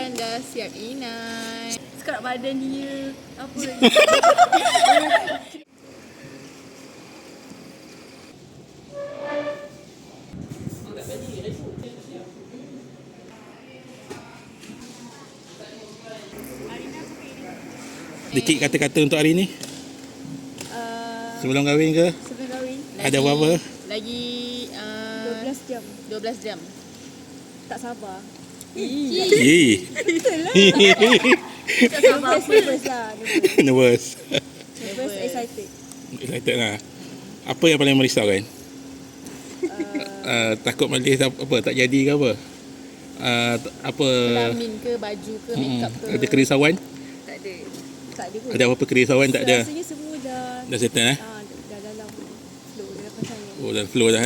kan dah siap inai. Sekarang badan dia apa? Dikit kata-kata untuk hari ni. Sebelum kahwin ke? Sebelum kahwin. Ada apa-apa? Lagi 12 jam. 12 jam. Tak sabar. Tak sabar apa? Nervous lah. Nervous. Nervous, excited. Excited lah. Apa yang paling merisaukan? Takut majlis apa tak jadi ke apa? Apa Kelamin ke, baju ke, makeup ke. ada kerisauan? Tak ada. Tak ada pun. Ada apa-apa kerisauan tak ada? Rasanya semua Dah settle dah dalam flow, dalam pasangan. Oh, dah flow dah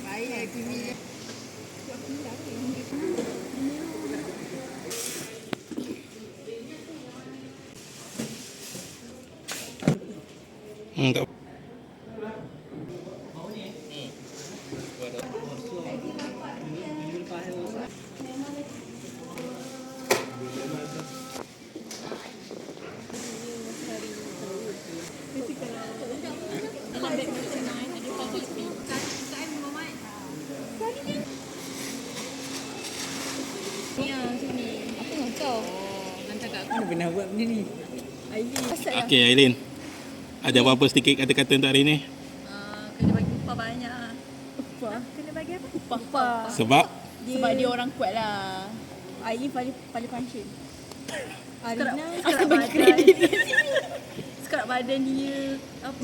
Baik, Kimi. tak. Mana pernah buat benda ni? Okey, Aileen. Ada apa-apa sedikit kata-kata untuk hari ni? Kena bagi upah banyak. Upah. Kena bagi apa? Upah. Sebab Sebab dia orang kuat lah. Aileen paling function. Arina Sekarang badan. Sekarang badan dia apa?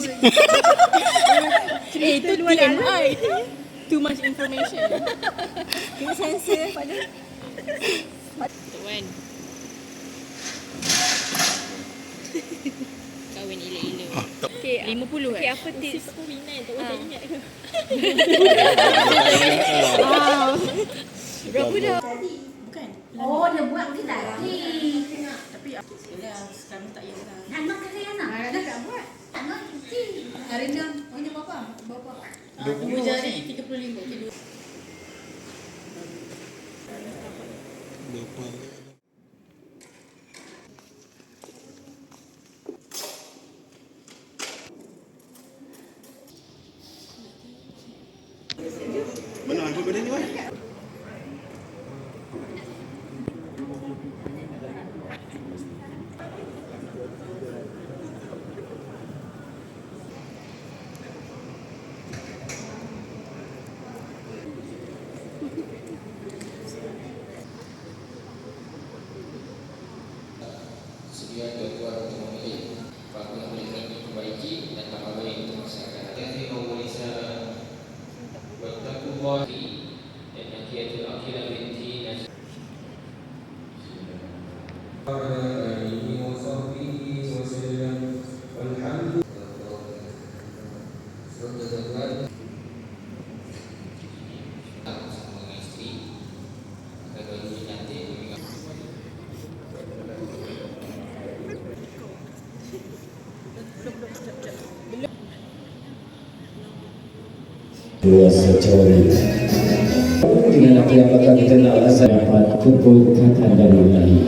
Itu TMI. Too much information. kena sensor pada Tuan. Kahwin ila-ila. okay, 50 okay, apa tips? tak ingat ke? Berapa dah? Bukan. Oh, dia buat kita tadi. Tapi sekarang tak payah lah. Anak kata yang nak. Dah tak buat. Anak kecil. Hari ni punya bapa. Dua jari 35. Okey, dua. mana apa benda ni, Wan? Sedia tuan-tuan untuk memilih apa yang boleh kami perbaiki dan tambah baik untuk masyarakat. Jadi Maulisa Wattaqullah dan Nakiyatul Akhirah binti Najib. Dua secari dengan apa yang bakal kita nak rasa dapat keberkatan dari Ilahi.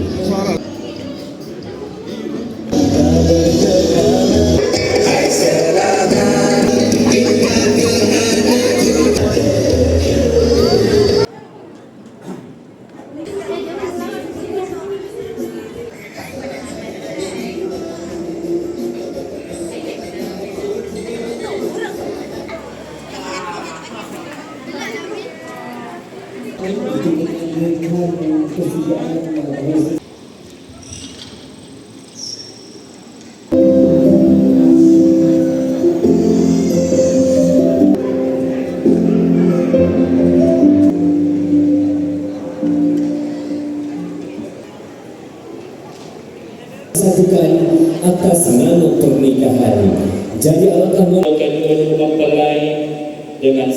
Satukan atas nama pernikahan. Jadi alangkah melakukan dua mempelai dengan